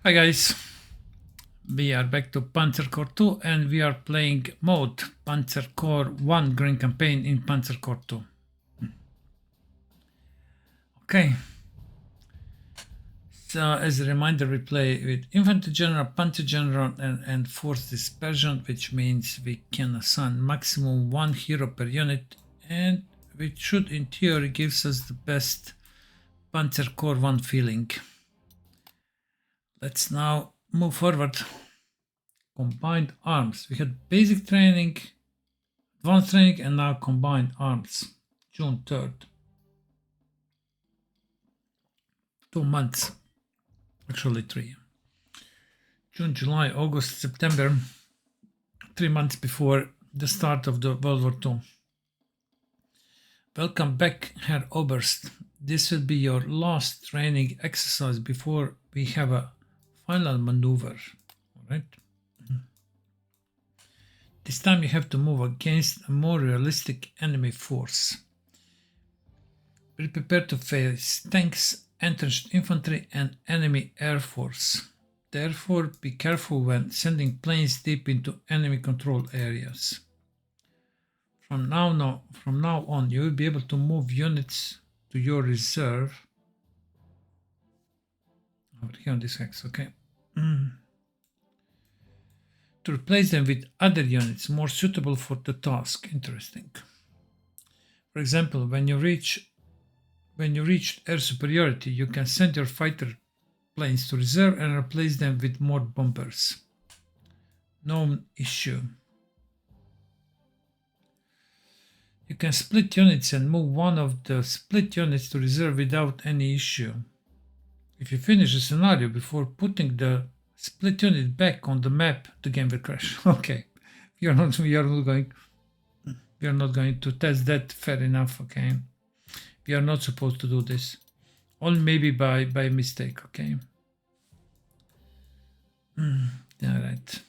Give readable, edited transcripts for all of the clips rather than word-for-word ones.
Hi guys, we are back to Panzer Corps 2 and we are playing mode Panzer Corps 1 Green Campaign in Panzer Corps 2. Okay, so as a reminder we play with Infantry General, Panzer General and Force Dispersion, which means we can assign maximum one hero per unit, and which should in theory gives us the best Panzer Corps 1 feeling. Let's now move forward. Combined arms. We had basic training, advanced training, and now combined arms. June 3rd. 2 months. Actually 3. June, July, August, September. 3 months before the start of the World War II. Welcome back, Herr Oberst. This will be your last training exercise before we have a final maneuver. Alright? This time you have to move against a more realistic enemy force. Be prepared to face tanks, entrenched infantry, and enemy air force. Therefore, be careful when sending planes deep into enemy control areas. From now on, you will be able to move units to your reserve. Over here on this hex, okay. To replace them with other units more suitable for the task. Interesting. For example, when you reach air superiority, you can send your fighter planes to reserve and replace them with more bombers. No issue. You can split units and move one of the split units to reserve without any issue. If you finish a scenario before putting the split unit back on the map, the game will crash. Okay, we are not going to test that. Fair enough. Okay, we are not supposed to do this. Only maybe by mistake. Okay. All right.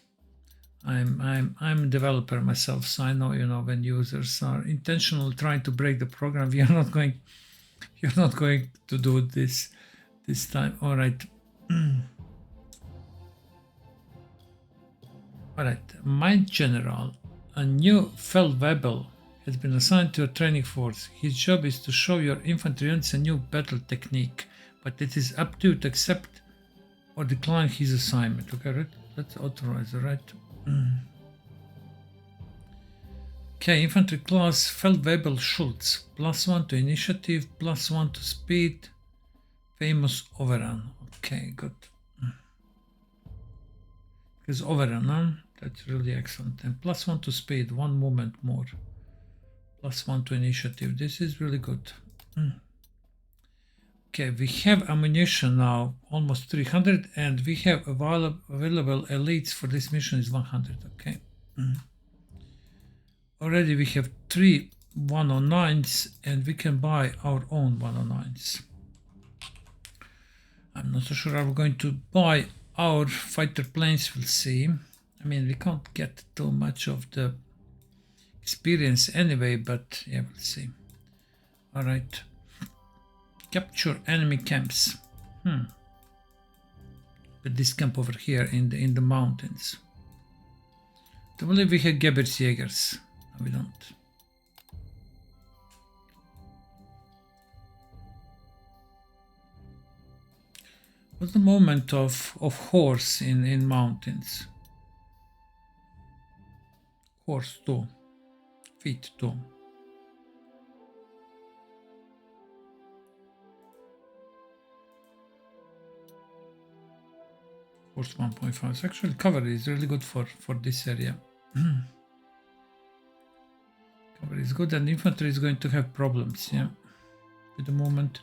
I'm a developer myself, so I know when users are intentionally trying to break the program. You're not going to do this time. All right. Alright, my general, a new Feldwebel, has been assigned to a training force. His job is to show your infantry units a new battle technique, but it is up to you to accept or decline his assignment. Okay, right? Let's authorize, right? Okay, infantry class Feldwebel Schultz, +1 to initiative, +1 to speed, famous overrun. Okay, good. Because overrun, huh? That's really excellent. And +1 to speed, 1 movement more. +1 to initiative. This is really good. Okay, we have ammunition now, almost 300, and we have available elites for this mission is 100. Okay. Already we have 3 109s, and we can buy our own 109s. I'm not so sure I'm going to buy our fighter planes. We'll see. I mean, we can't get too much of the experience anyway, but yeah, we'll see. All right. Capture enemy camps. But this camp over here in the mountains. I believe we have Gebirgsjägers. No, we don't. What's the movement of horse in mountains? Horse 2. Feet 2. Horse 1.5. So actually cover is really good for this area. Cover is good, and infantry is going to have problems, yeah. At the moment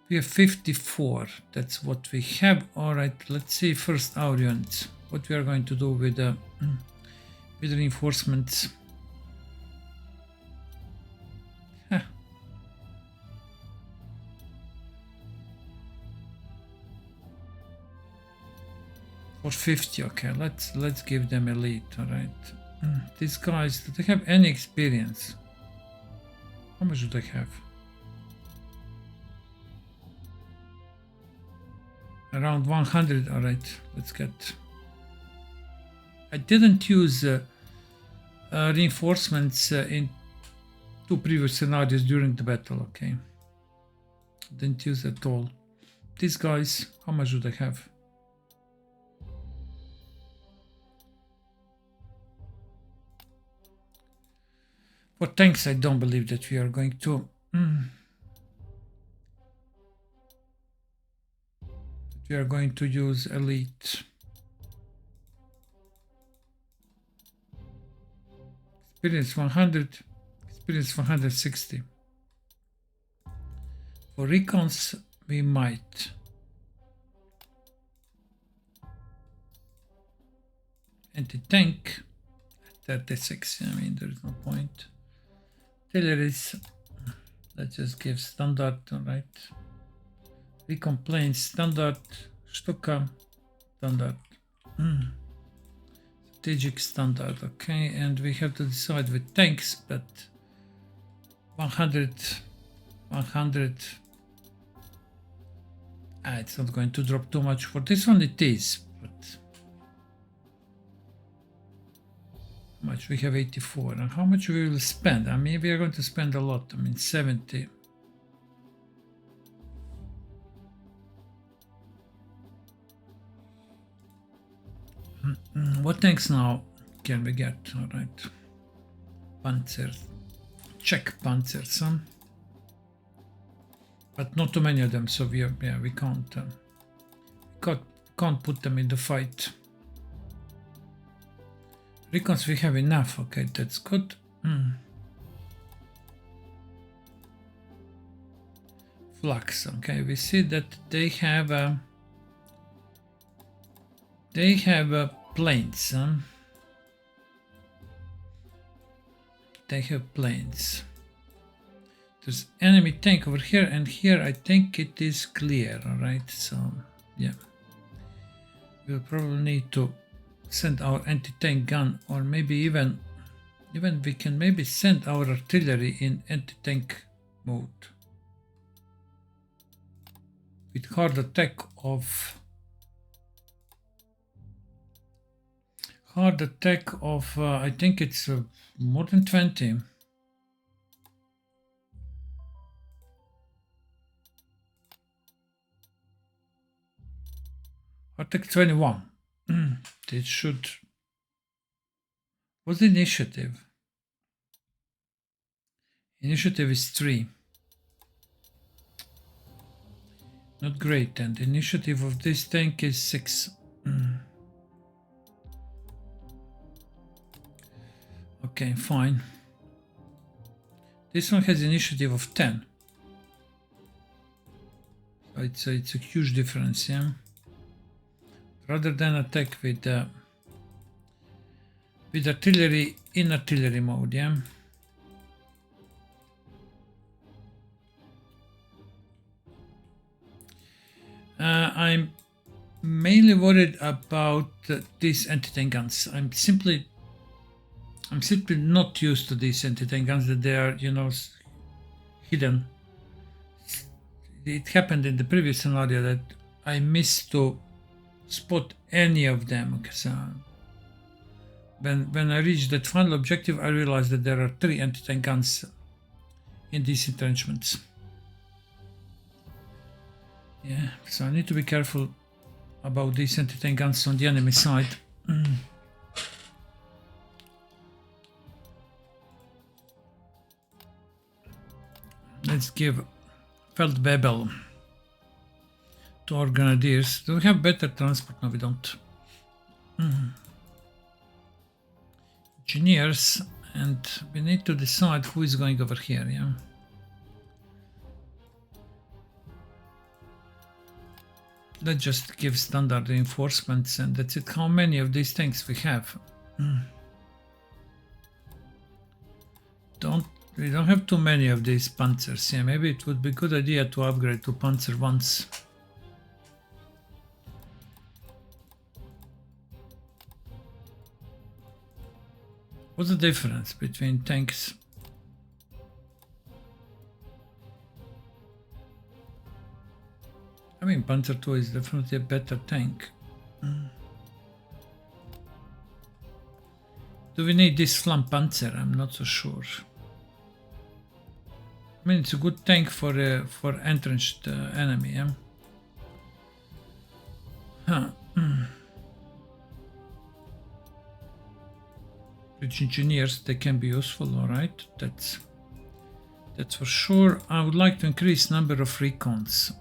we have 54. That's what we have. All right, let's see first our units. What we are going to do with reinforcements. For 50, okay. Let's give them elite. All right. These guys, do they have any experience? How much do they have? Around 100. All right, let's get. I didn't use reinforcements in 2 previous scenarios during the battle. Okay, didn't use at all. These guys, how much do they have? For tanks, I don't believe that we are going to. We are going to use elite. Experience 100, experience 160. For recons, we might. Anti-tank, 36. I mean, there is no point. Artilleries, let's just give standard, alright. Recon planes, standard. Stuka, standard. Strategic standard, okay. And we have to decide with tanks, but 100. It's not going to drop too much. For this one it is, but how much? We have 84. And how much we will spend? I mean, we are going to spend a lot. I mean, 70. What tanks now can we get? All right. Panzers. Czech Panzers, huh? But not too many of them, so we can't put them in the fight. Recons we have enough. Okay, that's good. Flux. Okay, we see that they have planes. Huh? They have planes. There's enemy tank over here, and here I think it is clear. All right, so yeah, we'll probably need to send our anti-tank gun, or maybe even we can maybe send our artillery in anti-tank mode with hard attack of I think it's more than 20. Attack 21. It should. What's the initiative? Initiative is 3. Not great, and the initiative of this tank is 6. Okay, fine. This one has initiative of 10. So it's a huge difference, yeah. Rather than attack with artillery in artillery mode, yeah. I'm mainly worried about these anti-tank guns. I'm simply not used to these anti-tank guns, that they are, you know, hidden. It happened in the previous scenario that I missed to spot any of them, because when I reached that final objective, I realized that there are 3 anti-tank guns in these entrenchments. Yeah, so I need to be careful about these anti-tank guns on the enemy side. Let's give Feldwebel to our grenadiers. Do we have better transport? No, we don't. Engineers, and we need to decide who is going over here, yeah. Let's just give standard reinforcements, and that's it. How many of these tanks we have? We don't have too many of these Panzers. Yeah, maybe it would be a good idea to upgrade to Panzer once. What's the difference between tanks? I mean, Panzer 2 is definitely a better tank. Do we need this Flampanzer? I'm not so sure. I mean, it's a good tank for entrenched enemy, yeah? Huh. Bridge engineers, they can be useful, alright? That's for sure. I would like to increase number of recons.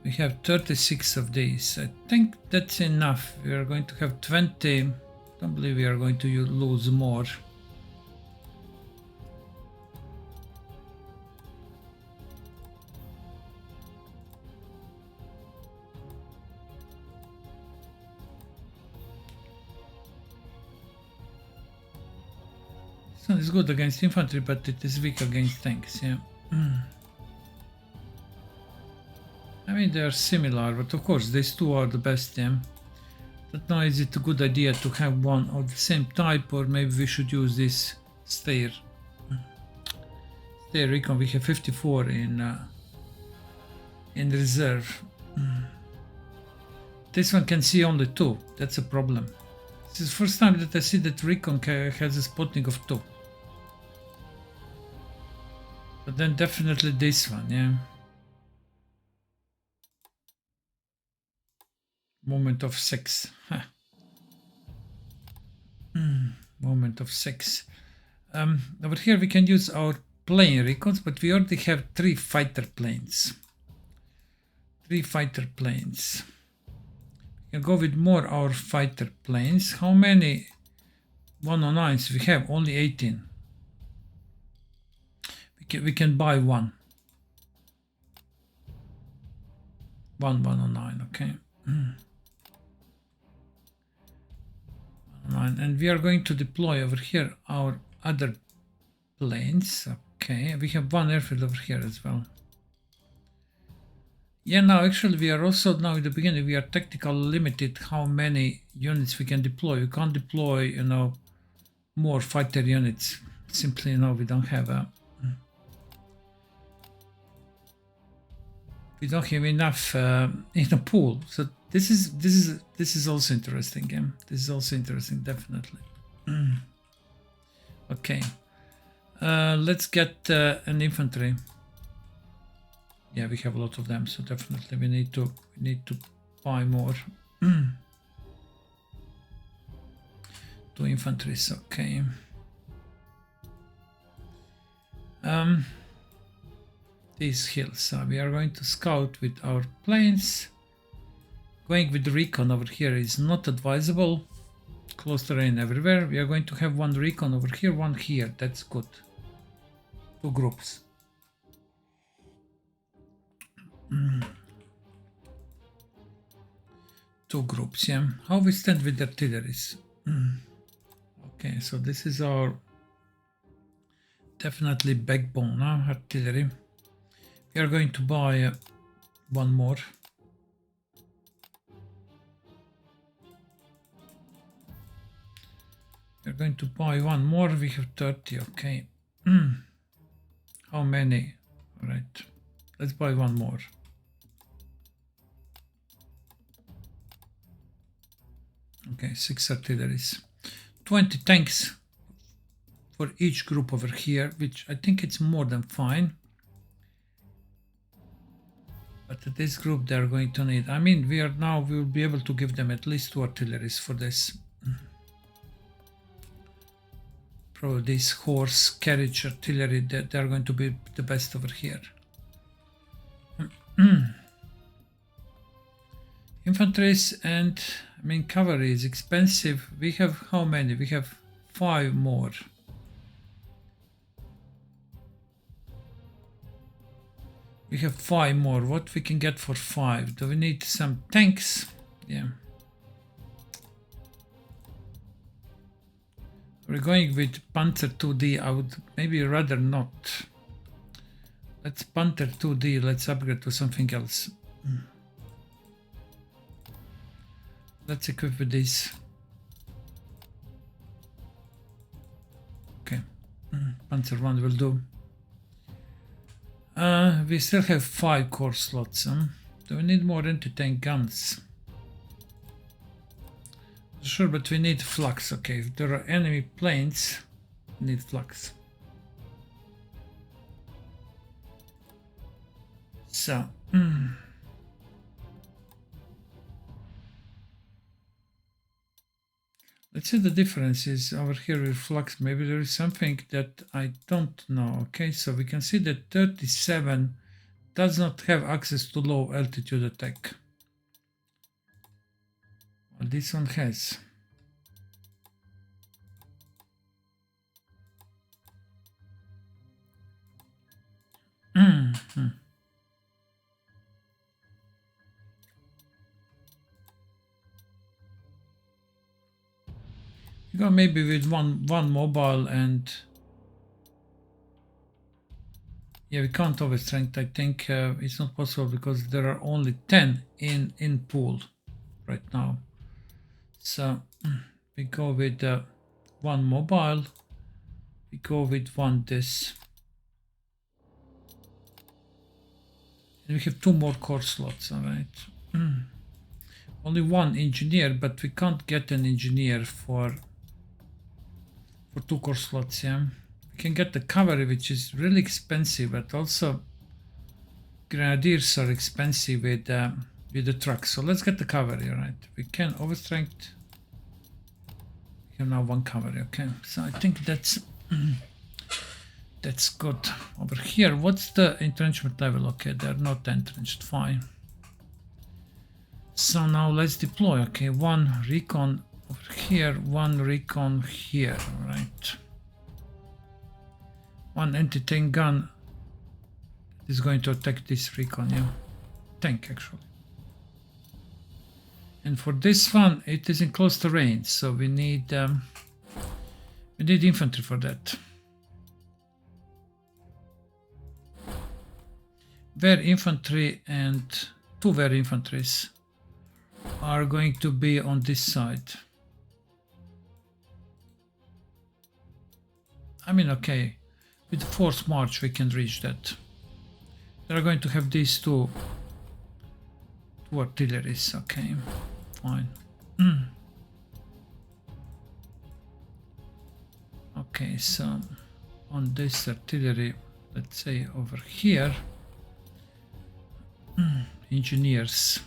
We have 36 of these. I think that's enough. We are going to have 20. Don't believe we are going to lose more. This one is good against infantry, but it is weak against tanks, yeah. I mean, they are similar, but of course these two are the best, yeah. But now is it a good idea to have one of the same type, or maybe we should use this stair recon? We have 54 in reserve. This one can see only 2. That's a problem. This is the first time that I see that recon has a spotting of 2. But then definitely this one, yeah. Moment of 6. Huh. Moment of 6. Over here we can use our plane recons, but we already have 3 fighter planes. 3 fighter planes. We can go with more our fighter planes. How many 109s we have? Only 18. We can buy one. 109, okay. And we are going to deploy over here our other planes. Okay, we have one airfield over here as well. Yeah, now actually we are also, now in the beginning, we are tactically limited how many units we can deploy. We can't deploy, you know, more fighter units. Simply, you know, we don't have enough in a pool. So this is also interesting, yeah. This is also interesting, definitely. Okay, let's get an infantry. Yeah, we have a lot of them, so definitely we need to buy more. 2 infantries, okay. These hills, we are going to scout with our planes. Going with the recon over here is not advisable. Close terrain everywhere. We are going to have 1 recon over here, 1 here. That's good. 2 groups. 2 groups, yeah. How we stand with artilleries? Okay, so this is our definitely backbone now, artillery. We are going to buy 1 more. We are going to buy 1 more. We have 30, okay. How many? All right, let's buy 1 more. Okay, 6 artilleries. 20 tanks for each group over here, which I think it's more than fine. But this group they are going to need. I mean, we will be able to give them at least 2 artilleries for this. Probably this horse carriage artillery, they are going to be the best over here. Infantries and I mean cavalry is expensive. We have how many? We have 5 more. We have 5 more. What we can get for 5? Do we need some tanks? Yeah. We're going with Panzer 2D. I would maybe rather not. Let's Panzer 2D. Let's upgrade to something else. Let's equip with this. Okay. Panzer 1 will do. We still have 5 core slots. Do we need more anti-tank guns? Sure, but we need flux. Okay, if there are enemy planes, we need flux. So, let's see the differences over here with flux. Maybe there is something that I don't know. Okay, so we can see that 37 does not have access to low altitude attack. Well, this one has. You go maybe with one mobile, and yeah, we can't overstrength. I think it's not possible because there are only 10 in pool right now. So we go with one mobile. We go with one this. And we have 2 more core slots. All right. Only 1 engineer, but we can't get an engineer for 2 core slots. Yeah, we can get the cavalry, which is really expensive, but also grenadiers are expensive with the trucks. So let's get the cavalry. All right, we can overstrength. We have now 1 cavalry. Okay, so I think that's that's good. Over here, what's the entrenchment level? Okay, they're not entrenched. Fine. So now let's deploy. Okay, 1 recon over here, 1 recon here. Right. 1 anti-tank gun is going to attack this recon. Yeah, tank actually. And for this one, it is in close range, so we need infantry for that. Where infantry and 2 where infantries are going to be on this side. I mean, okay, with force march we can reach that. They are going to have these 2 artilleries. Okay, fine. Okay, so on this artillery, let's say over here, engineers.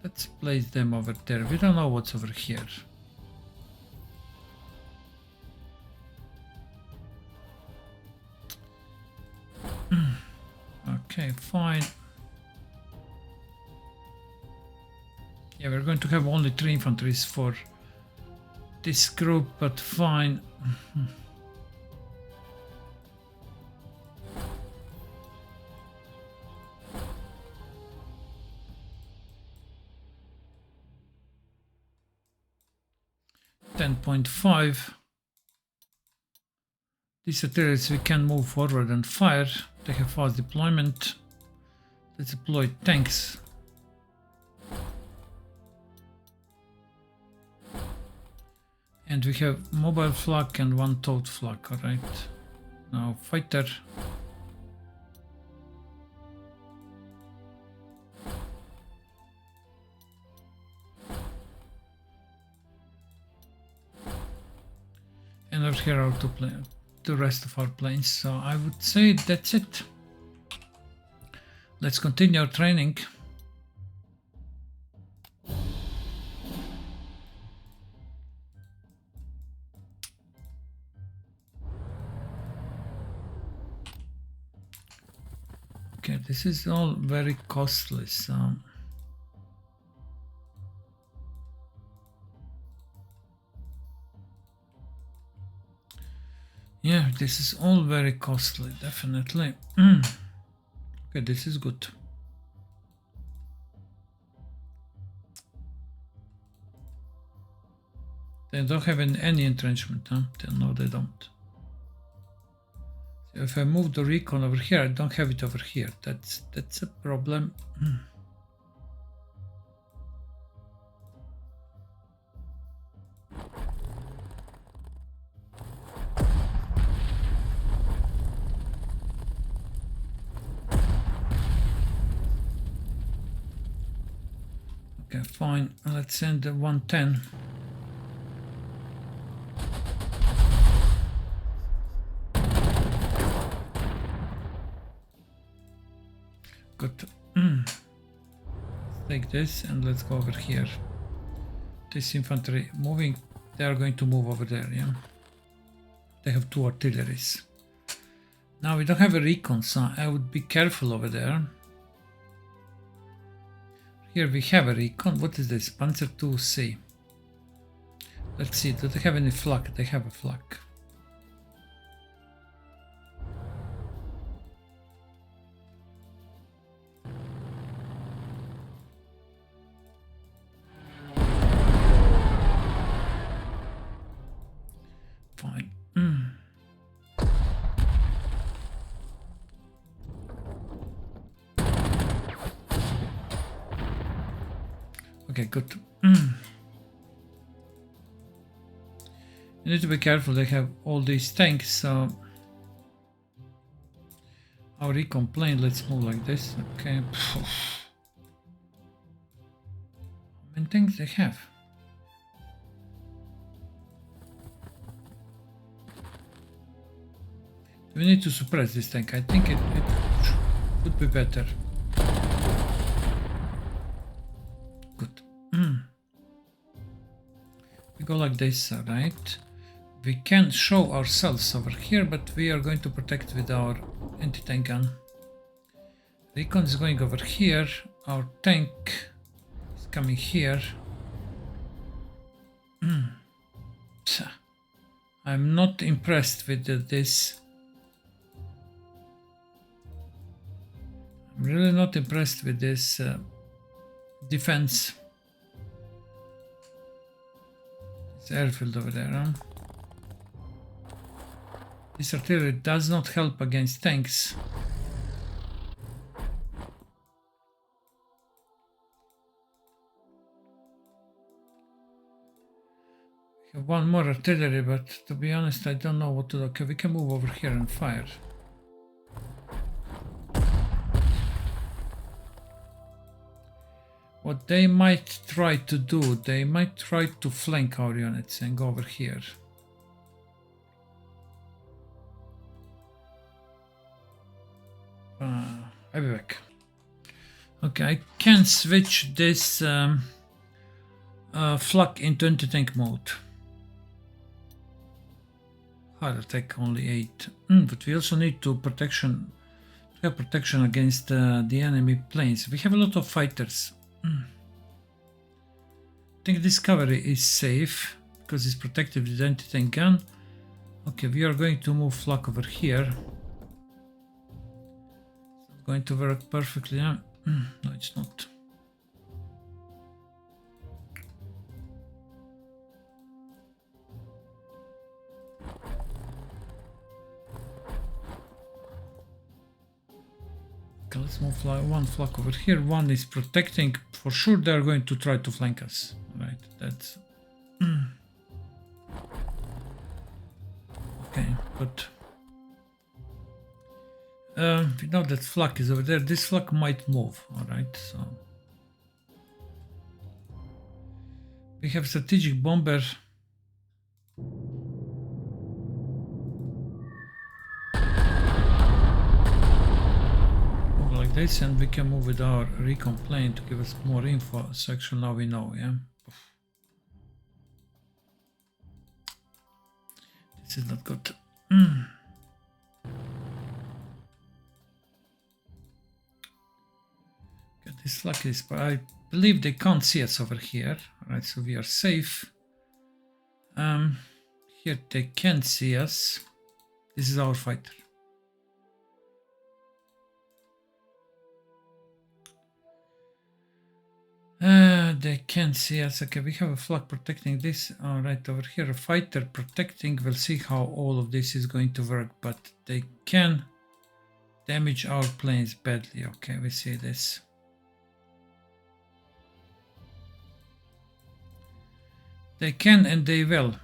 Let's place them over there. We don't know what's over here. Okay, fine. Yeah, we're going to have only 3 infantries for this group, but fine. 10.5. These artilleries we can move forward and fire. They have fast deployment. Let's deploy tanks. And we have mobile flak and 1 towed flak. Alright. Now fighter. And over here are the rest of our planes. So I would say that's it. Let's continue our training. Okay, this is all very costly. So yeah, this is all very costly, definitely. Okay, this is good. They don't have any entrenchment, huh? No, they don't. So if I move the recon over here, I don't have it over here. That's a problem. Okay, fine. Let's send the 110. Good. Let's take this and let's go over here. This infantry moving, they are going to move over there, yeah? They have 2 artilleries. Now we don't have a recon, so I would be careful over there. Here we have a recon. What is this? Panzer 2C. Let's see, do they have any flak? They have a flak. Fine. Okay, good. You need to be careful, they have all these tanks, so our recon plane, let's move like this. Okay. How many tanks they have? We need to suppress this tank. I think it would be better. Good. We go like this, right? We can show ourselves over here, but we are going to protect with our anti-tank gun. Recon is going over here. Our tank is coming here. I'm not impressed with this. I'm really not impressed with this defense. It's airfield over there, huh? This artillery does not help against tanks. We have one more artillery, but to be honest, I don't know what to do. Okay, we can move over here and fire. What they might try to do, they might try to flank our units and go over here. I'll be back. Okay, I can switch this flak into anti-tank mode. Hard attack only 8. But we also need to have protection against the enemy planes. We have a lot of fighters. I think discovery is safe because it's protected with anti-tank gun. Okay, we are going to move flak over here. It's going to work perfectly. No, it's not. Okay, let's move one flak over here. One is protecting. For sure, they are going to try to flank us. Right, that's okay. But we know that flak is over there. This flak might move. All right, so we have strategic bomber. Like this, and we can move with our recon plane to give us more info. So actually now we know, yeah. This is not good. Okay, this luck is, but I believe they can't see us over here. Alright, so we are safe. Here they can see us. This is our fighter. They can't see us. Okay, we have a flag protecting this. Right over here, a fighter protecting. We'll see how all of this is going to work, but they can damage our planes badly. Okay, we see this. They can and they will.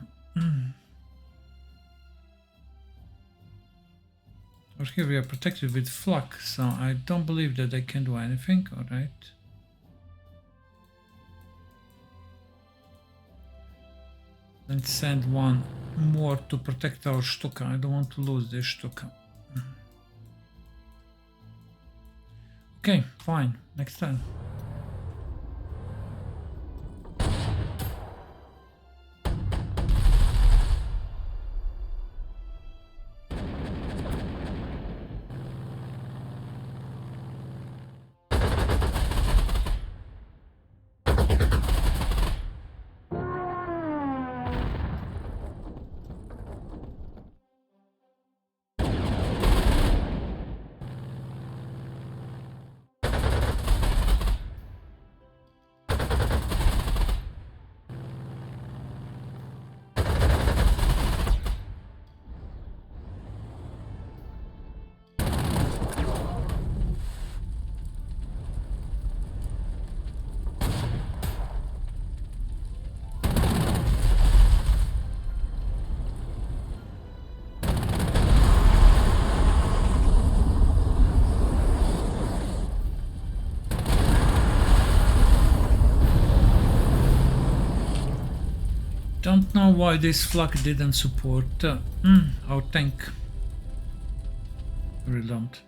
Over here we are protected with flak, so I don't believe that they can do anything. All right. And send one more to protect our Stuka. I don't want to lose this Stuka. Okay, fine. Next time. Don't know why this flak didn't support our tank. I really don't.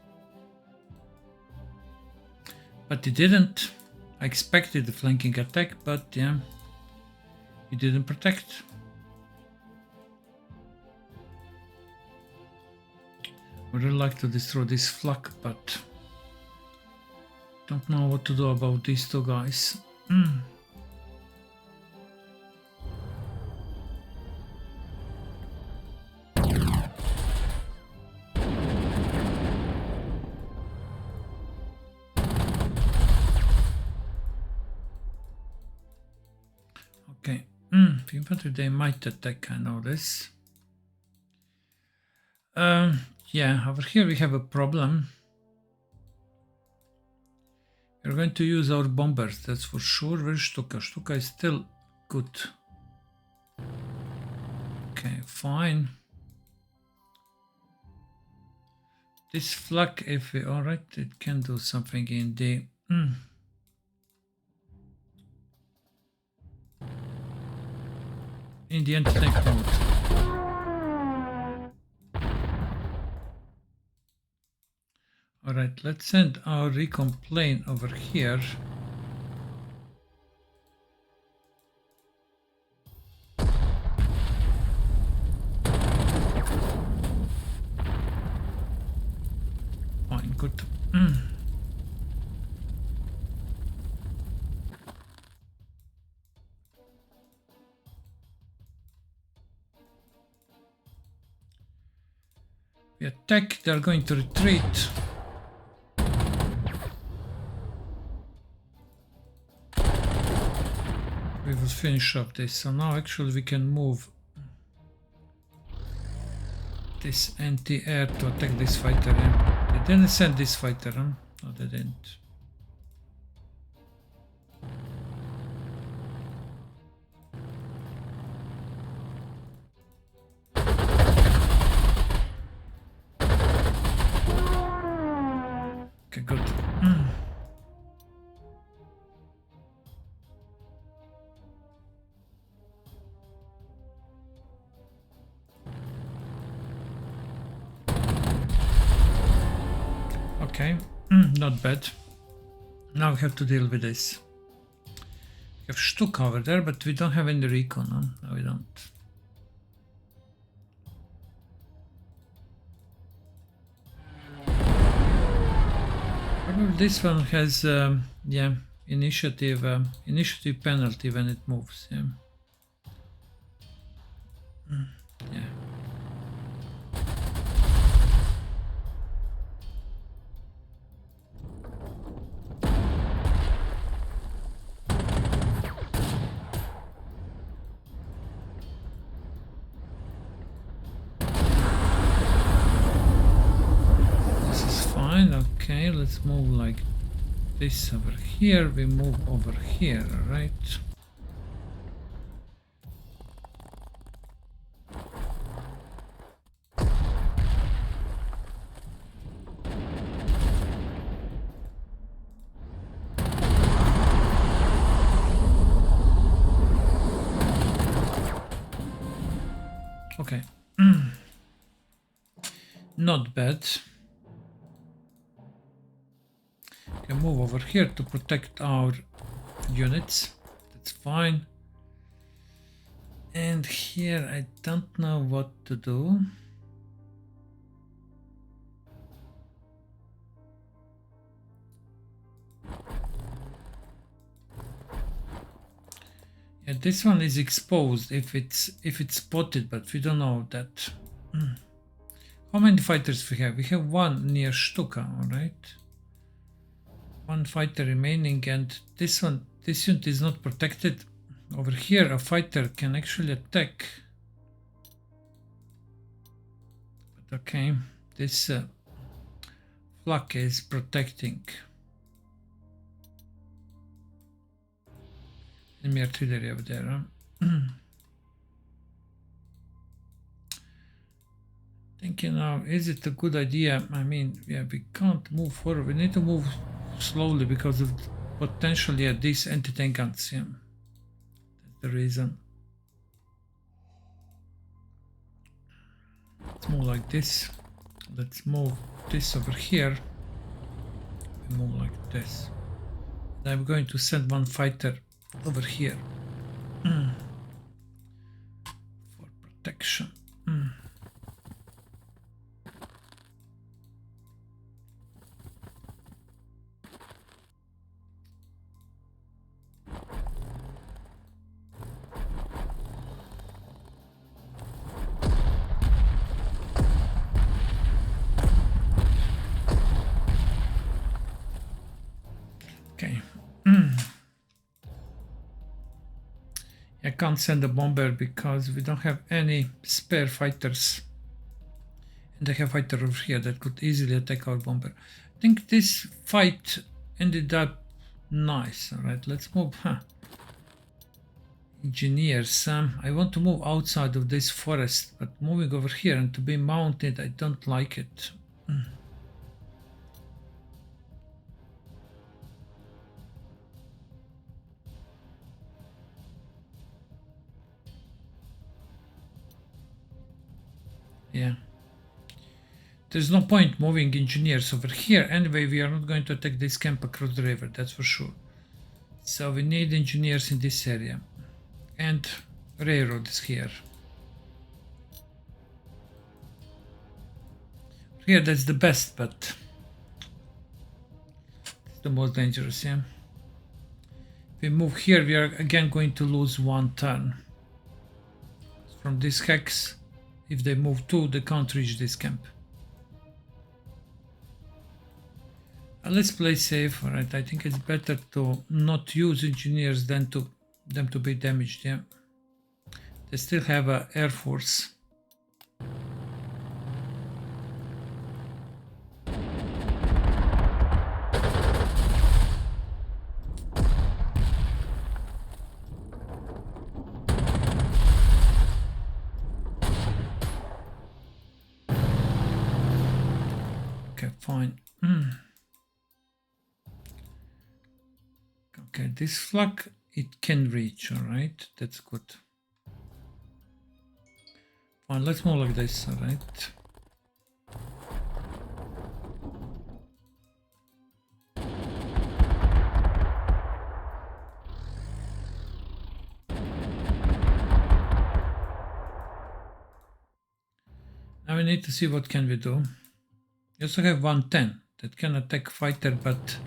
But it didn't. I expected the flanking attack, but yeah, it didn't protect. I would really like to destroy this flak, but don't know what to do about these two guys. Okay, infantry, they might attack, I know this. Yeah, over here we have a problem. We're going to use our bombers, that's for sure. Where's Stuka? Stuka is still good. Okay, fine. This flak, if we alright, it can do something in the anti-tank mode. Alright, let's send our recon plane over here. Fine, good. We attack, they're going to retreat. We will finish up this. So now actually we can move this anti-air to attack this fighter. They didn't send this fighter, huh? No, they didn't. Okay, good. Okay, not bad. Now we have to deal with this. We have Stuka over there, but we don't have any recon, huh? No, we don't. Probably this one has, yeah, initiative penalty when it moves. Yeah. Yeah. Okay, let's move like this over here. We move over here, right? Okay. Not bad. Can move over here to protect our units. That's fine. And here I don't know what to do. Yeah, this one is exposed if it's spotted, but we don't know that. How many fighters we have? We have one near Stuka, alright. One fighter remaining, and this unit is not protected. Over here a fighter can actually attack. But okay, this flak is protecting. Enemy artillery over there, huh? Thinking now, is it a good idea? I mean, yeah, we can't move forward. We need to move slowly because of potentially these anti-tank guns. Yeah, that's the reason. Let's move like this. Let's move this over here. We move like this. And I'm going to send one fighter over here for protection. Okay. I can't send a bomber because we don't have any spare fighters. And I have a fighter over here that could easily attack our bomber. I think this fight ended up nice. Alright, let's move. Engineers. I want to move outside of this forest, but moving over here and to be mounted, I don't like it. Yeah. There's no point moving engineers over here. Anyway, we are not going to attack this camp across the river, that's for sure. So we need engineers in this area. And railroad is here. Here, that's the best, but it's the most dangerous, yeah. If we move here, we are again going to lose one turn. From this hex, if they move 2, they can't reach this camp. Let's play safe, alright. I think it's better to not use engineers than to them to be damaged, yeah. They still have a air force. Okay, fine. Okay, this flag it can reach, alright, that's good. Fine, let's move like this, alright. Now we need to see what can we do. We also have 110 that can attack fighter, but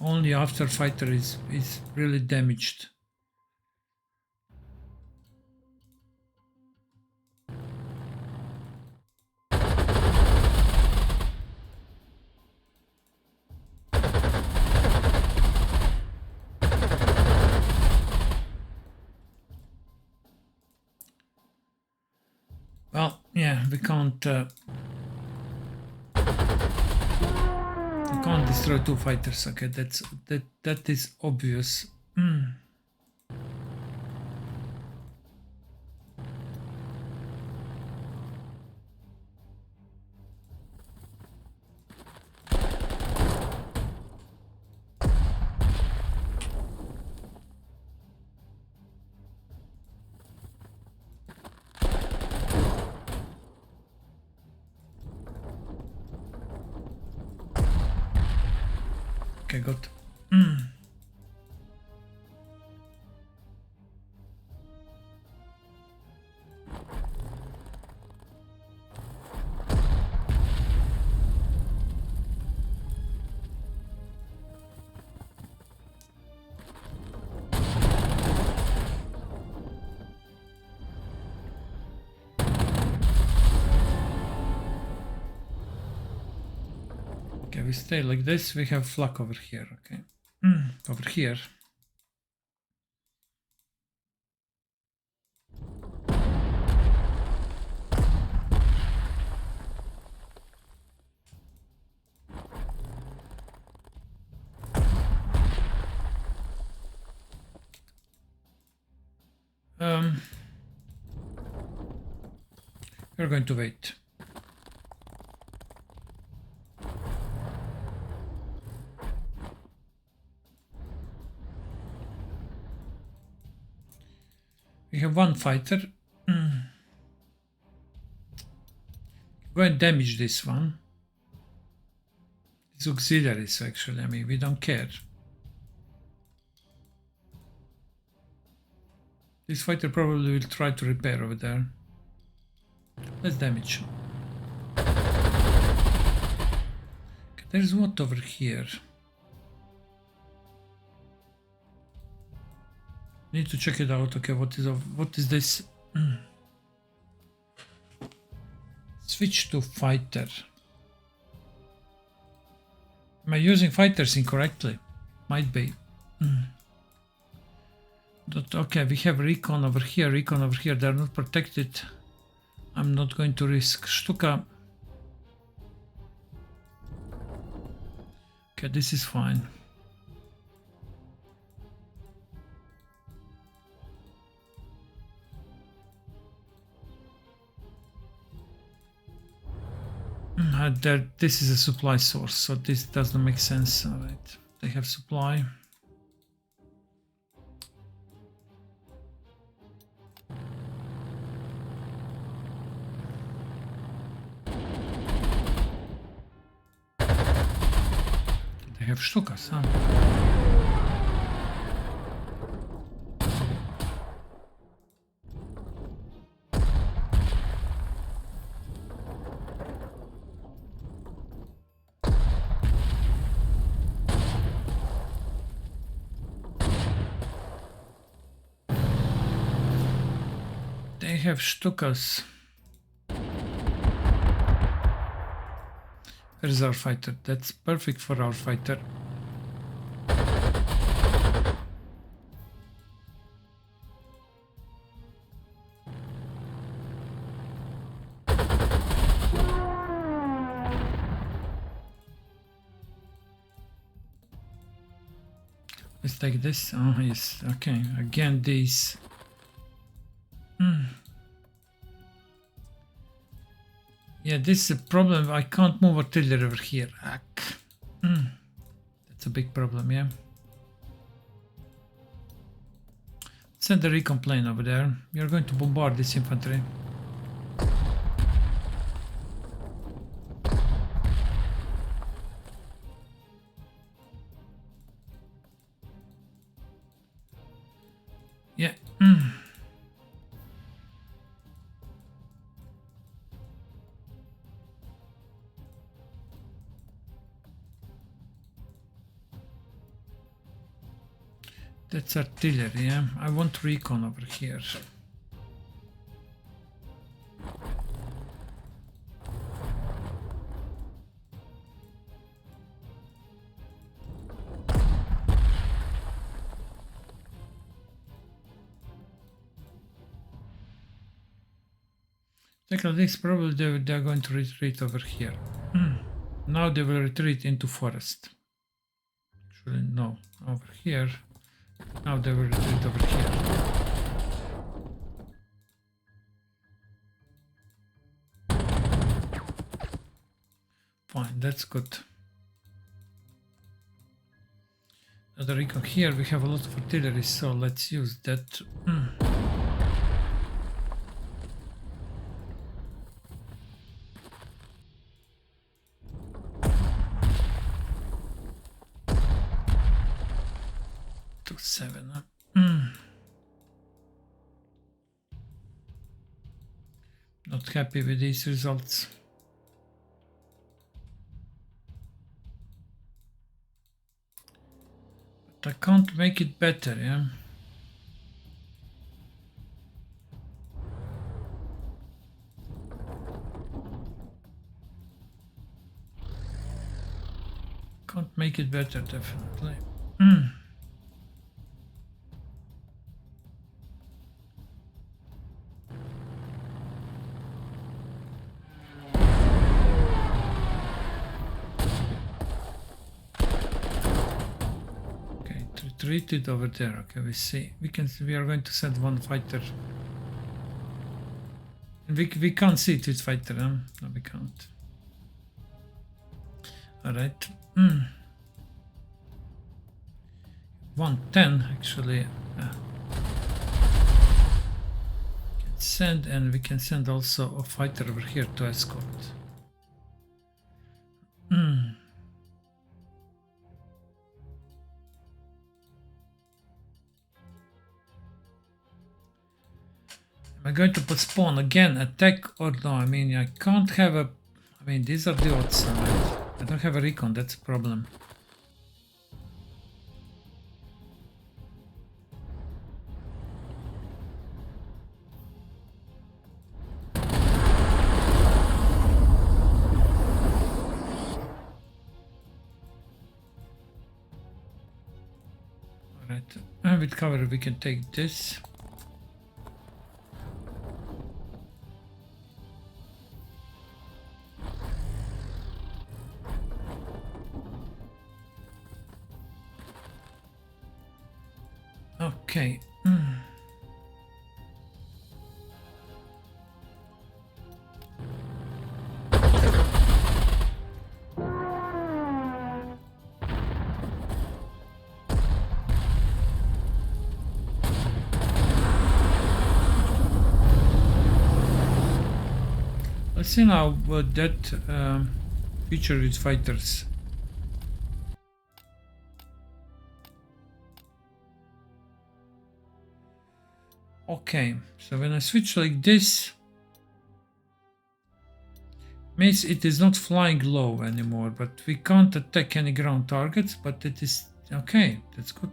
only after fighter is really damaged. Well, yeah, we can't destroy 2 fighters. Okay, that is obvious. Okay, good. Okay, we stay like this. We have flak over here. Okay, over here. We're going to wait. We have one fighter. Go and damage this one. It's auxiliaries actually, I mean, we don't care. This fighter probably will try to repair over there. Let's damage. Okay, there's what over here? Need to check it out. Okay, what is this? Switch to fighter. Am I using fighters incorrectly? Might be. Okay, we have recon over here, they're not protected. I'm not going to risk. Stuka. Okay, this is fine. This is a supply source, so this doesn't make sense. All right, they have supply. They have Stukas, huh? They have Stukas. Where is our fighter? That's perfect for our fighter. Let's take this. Oh, yes. Okay. Again, these. Yeah, this is a problem. I can't move artillery over here. That's a big problem, yeah. Send the recon plane over there. You're going to bombard this infantry. Yeah. That's artillery, yeah. I want recon over here. This probably they're going to retreat over here. Now they will retreat into forest. Actually, no, over here. Now they will retreat over here. Fine, that's good. Another recon here. We have a lot of artillery, so let's use that. 227. Not happy with these results. But I can't make it better, yeah. Can't make it better, definitely. Okay, retreated over there. Okay, we see. We are going to send one fighter. And we can't see it with fighter, huh? No, we can't. Alright. 110 actually. Can send, and we can send also a fighter over here to escort. Am I going to postpone again attack or no? I mean, I can't have a. I mean, these are the odds. I don't have a recon, that's a problem. Alright, with cover we can take this. Okay. Let's see now what that feature with fighters. Okay, so when I switch like this, means it is not flying low anymore, but we can't attack any ground targets, but it is okay, that's good.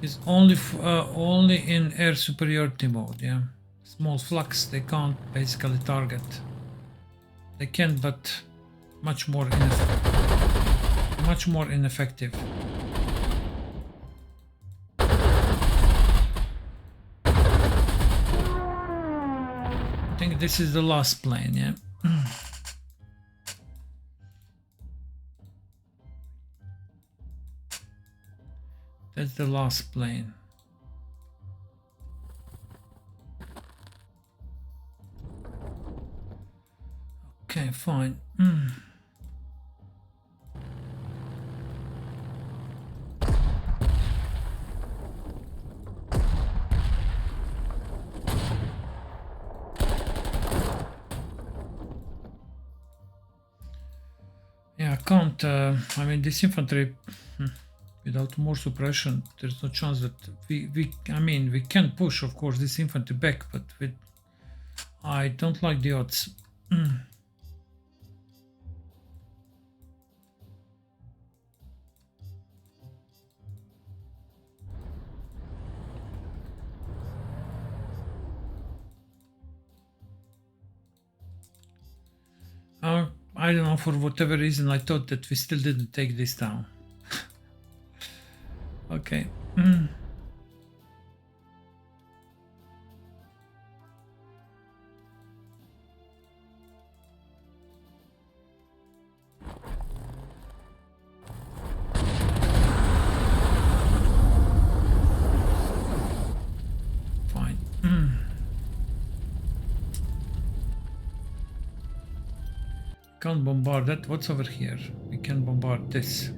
It's only in air superiority mode, yeah. Small flux they can't basically target. They can, but much more ineffective. I think this is the last plane, yeah. That's the last plane. Okay, fine. Yeah, I can't. I mean, this infantry. Without more suppression, there's no chance that I mean, we can push, of course, this infantry back, but I don't like the odds. I don't know, for whatever reason, I thought that we still didn't take this down. Okay. Fine. Can't bombard that. What's over here? We can bombard this.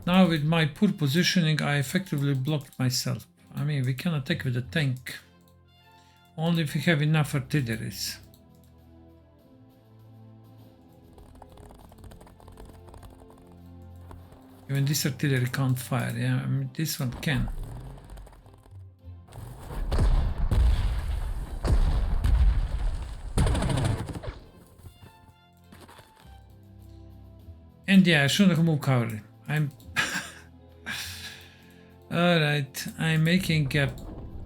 Now with my poor positioning, I effectively blocked myself. I mean, we can attack with a tank. Only if we have enough artilleries. Even this artillery can't fire, yeah? I mean, this one can. And yeah, I shouldn't have moved cavalry. I'm... Alright, I'm making a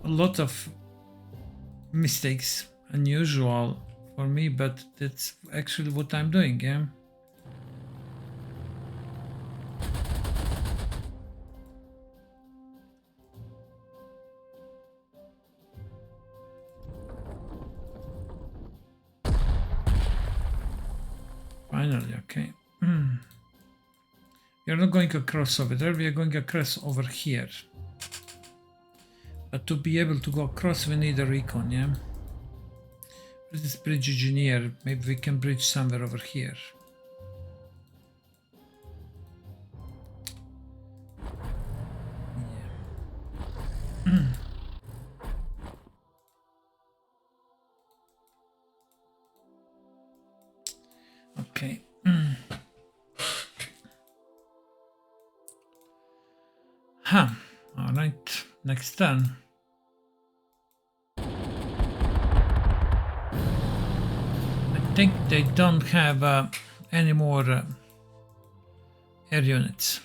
lot of mistakes. Unusual for me, but that's actually what I'm doing, yeah? Finally, okay. We are not going across over there, we are going across over here. But to be able to go across, we need a recon, yeah? Where's this bridge engineer? Maybe we can bridge somewhere over here. Yeah. Okay. Huh. All right. Next turn. I think they don't have any more air units.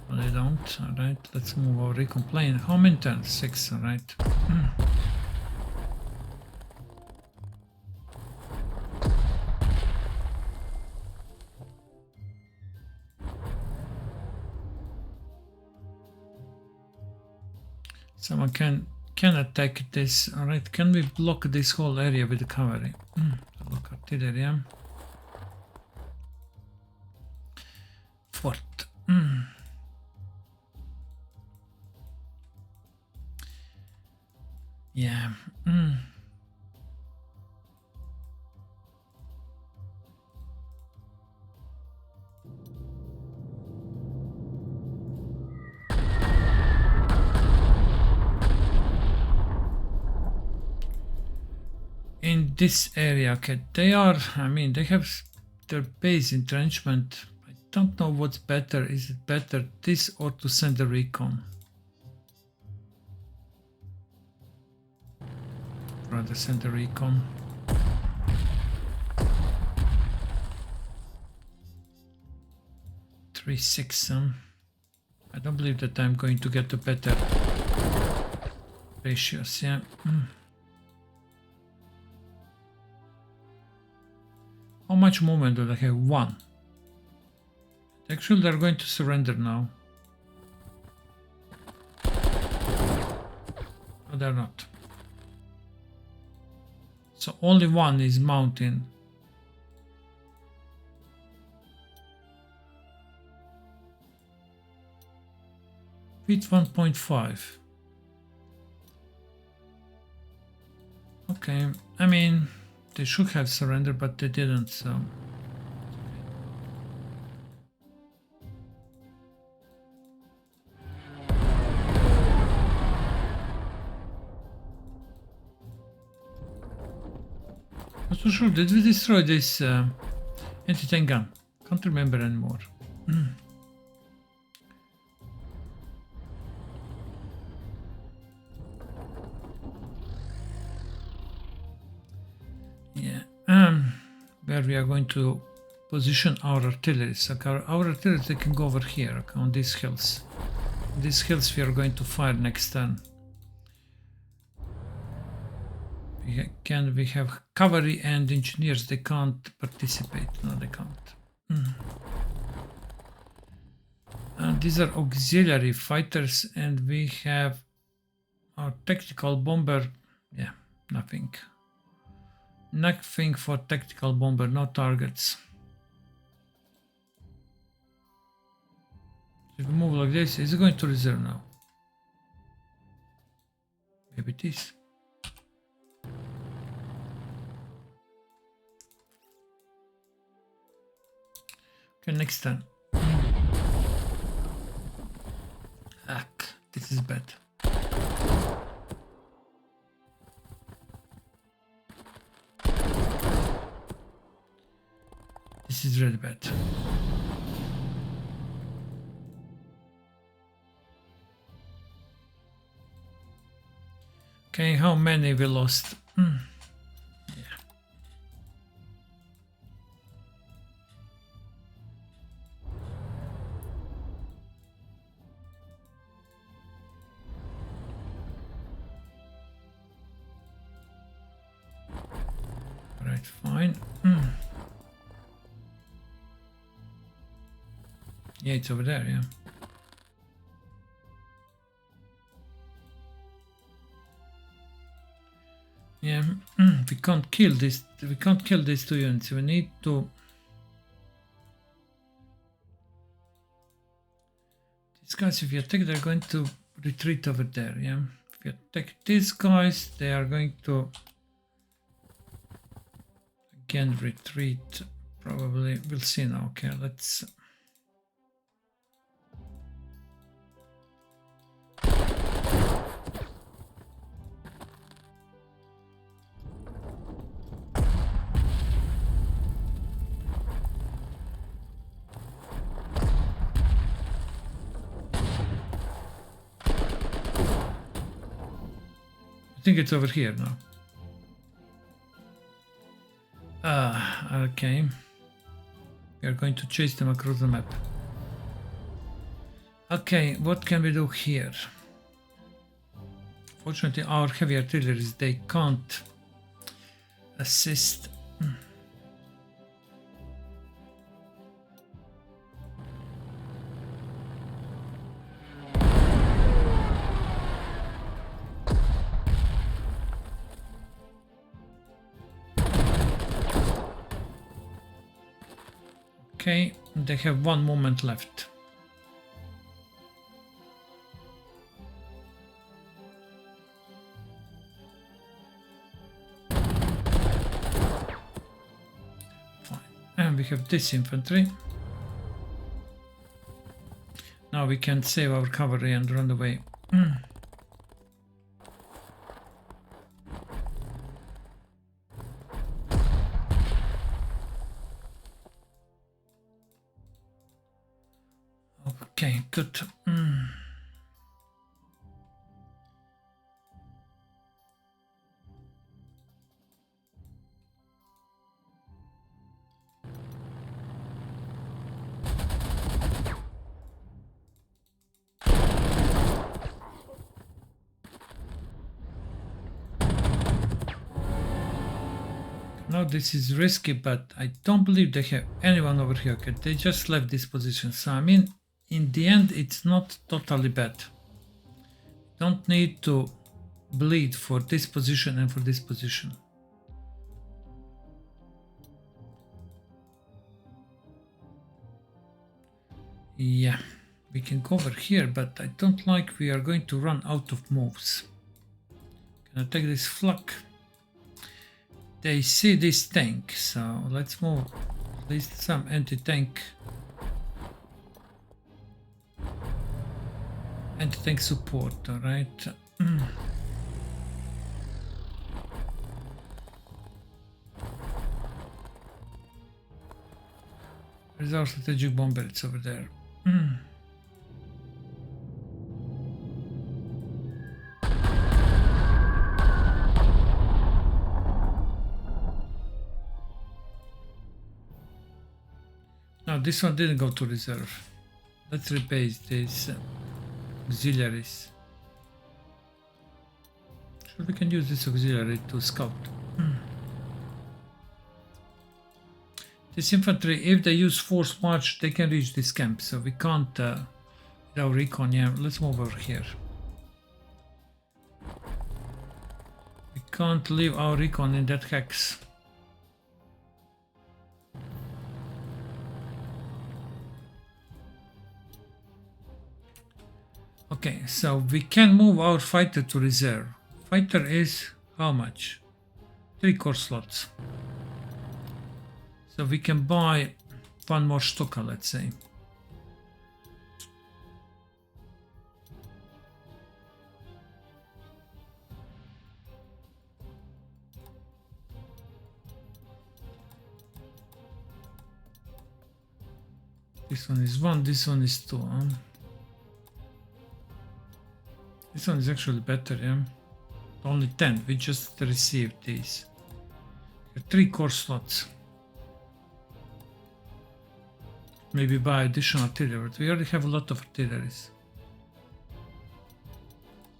They don't. All right, let's move our recon plane. How many turns? 6. All right. Someone can attack this. All right. Can we block this whole area with the cavalry? Block artillery. Yeah. Fort. Yeah. In this area, okay, they are, I mean, they have their base entrenchment. I don't know what's better. Is it better this or to send a recon? Rather send a recon. Three, 6. I don't believe that I'm going to get a better ratios. Yeah. How much movement do they have? 1. Actually, they're going to surrender now. No, they're not. So only 1 is mounting. Feet 1.5. Okay, I mean, they should have surrendered, but they didn't, so... Not so sure, did we destroy this anti-tank gun? Can't remember anymore. Yeah, where we are going to position our artillery. So our artillery, they can go over here, okay, on these hills. These hills we are going to fire next turn. We have cavalry and engineers, they can't participate. No, they can't. And these are auxiliary fighters, and we have our tactical bomber. Yeah, nothing. Nothing for tactical bomber, no targets. If we move like this, is it going to reserve now? activities. Okay, next turn. This is bad. This is really bad. Okay, how many we lost? Yeah. Right, fine. Yeah, it's over there, yeah. Yeah, we can't kill this. We can't kill these two units. We need to. These guys, if you attack, they're going to retreat over there. Yeah, if you attack these guys, they are going to again retreat. Probably, we'll see now. Okay, let's. I think it's over here now. Okay. We are going to chase them across the map. Okay, what can we do here? Fortunately, our heavy artilleries, they can't assist. Okay, they have one moment left. Fine. And we have this infantry. Now we can save our cavalry and run away. Okay, good. Now this is risky, but I don't believe they have anyone over here. Okay, they just left this position. So I mean, in the end, it's not totally bad. Don't need to bleed for this position and for this position. Yeah, we can go over here, but I don't like we are going to run out of moves. Can I take this flak? They see this tank, so let's move at least some anti-tank support, alright. There's our strategic bomber, it's over there. Now this one didn't go to reserve. Let's rebase these auxiliaries. Sure, we can use this auxiliary to scout. This infantry, if they use force march, they can reach this camp, so we can't with our recon. Yeah, let's move over here. We can't leave our recon in that hex. Okay, so we can move our fighter to reserve Fighter is how much? 3 core slots. So we can buy one more Stuka, let's say. This one is 1, this one is 2. Huh? This one is actually better, yeah? Only 10, we just received these. 3 core slots. Maybe buy additional artillery, but we already have a lot of artilleries.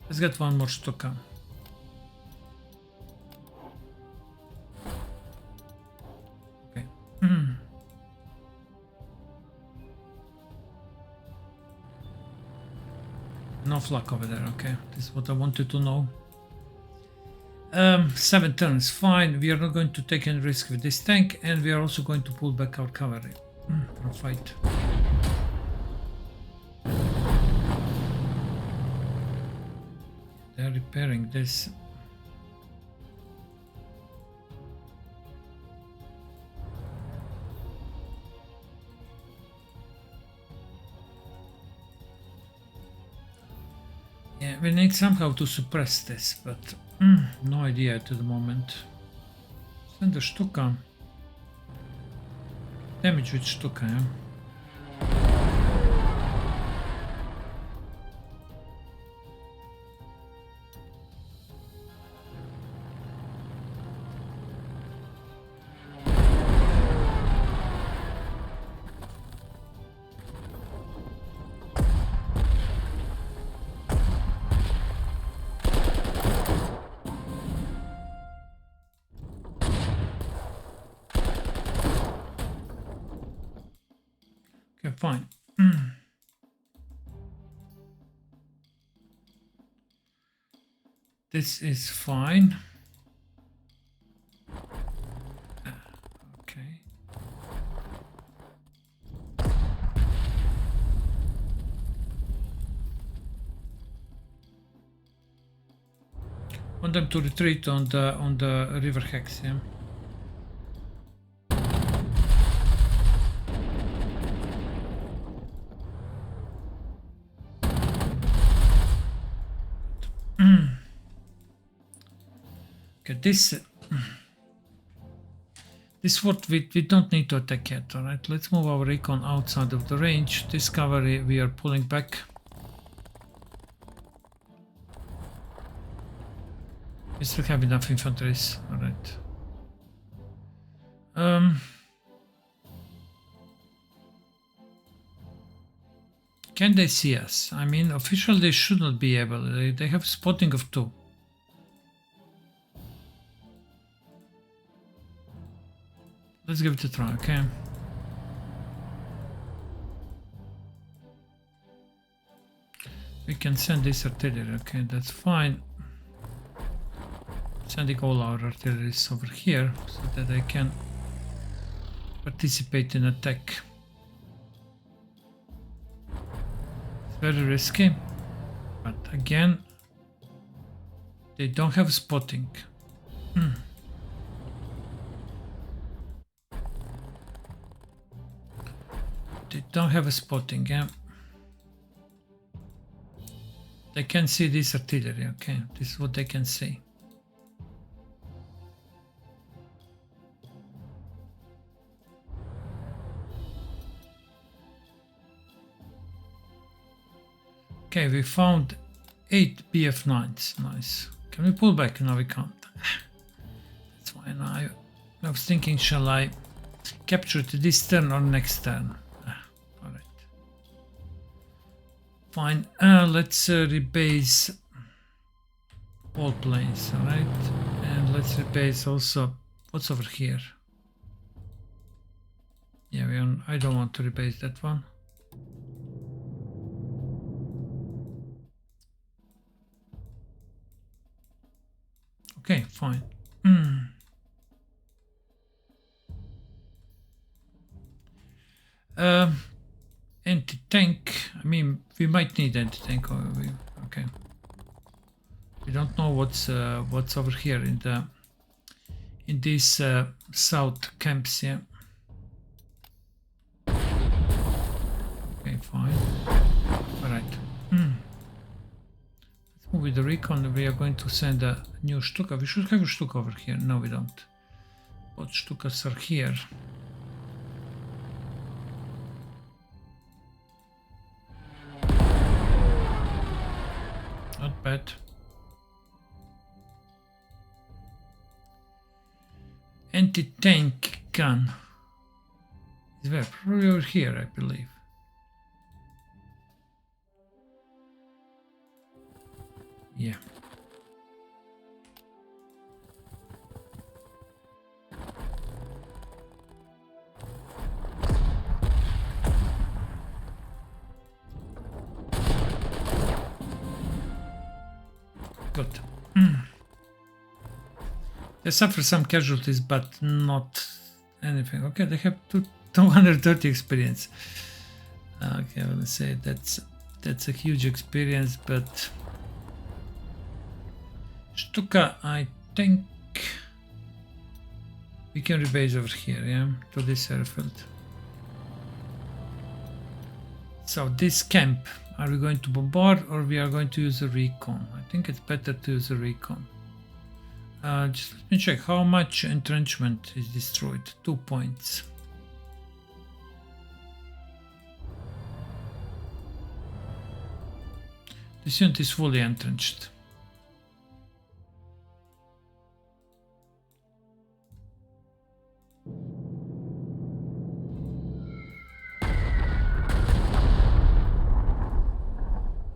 Let's get one more Stuka. Okay. No flak over there, okay. This is what I wanted to know. 7 turns, fine. We are not going to take any risk with this tank, and we are also going to pull back our cavalry for a fight. They are repairing this. Yeah, we need somehow to suppress this, but no idea at the moment. Send a Stuka. Damage with Stuka, yeah? Fine. This is fine. Okay. Want them to retreat on the river hex, yeah. Okay, this what we don't need to attack yet. All right, let's move our recon outside of the range. This cavalry we are pulling back. We still have enough infantry. All right. Can they see us? I mean, officially they should not be able. They have spotting of 2. Let's give it a try, okay? We can send this artillery, okay, that's fine. Sending all our artillery over here so that they can participate in attack. It's very risky, but again, they don't have spotting. They don't have a spotting, yeah. They can see this artillery, okay. This is what they can see. Okay, we found 8 BF9s. Nice. Can we pull back? No, we can't. That's fine. I was thinking, shall I capture it this turn or next turn? Alright. Fine. Let's rebase all planes. Alright. And let's rebase also. What's over here? Yeah, I don't want to rebase that one. Okay, fine. Anti-tank. I mean, we might need anti-tank. Okay. We don't know what's over here in these south camps. Yeah. Okay, fine. All right. Let's move with the recon. We are going to send a new Stuka. We should have a Stuka over here. No, we don't. Both Stukas are here. Not bad. Anti-tank gun. Is where? Probably over here, I believe. Yeah. Good. They suffer some casualties, but not anything. Okay, they have 230 experience. Okay, I will say that's a huge experience, but Stuka, I think we can rebase over here, yeah, to this airfield. So this camp, are we going to bombard or we are going to use a recon? I think it's better to use a recon. Just let me check how much entrenchment is destroyed. 2 points. This unit is fully entrenched.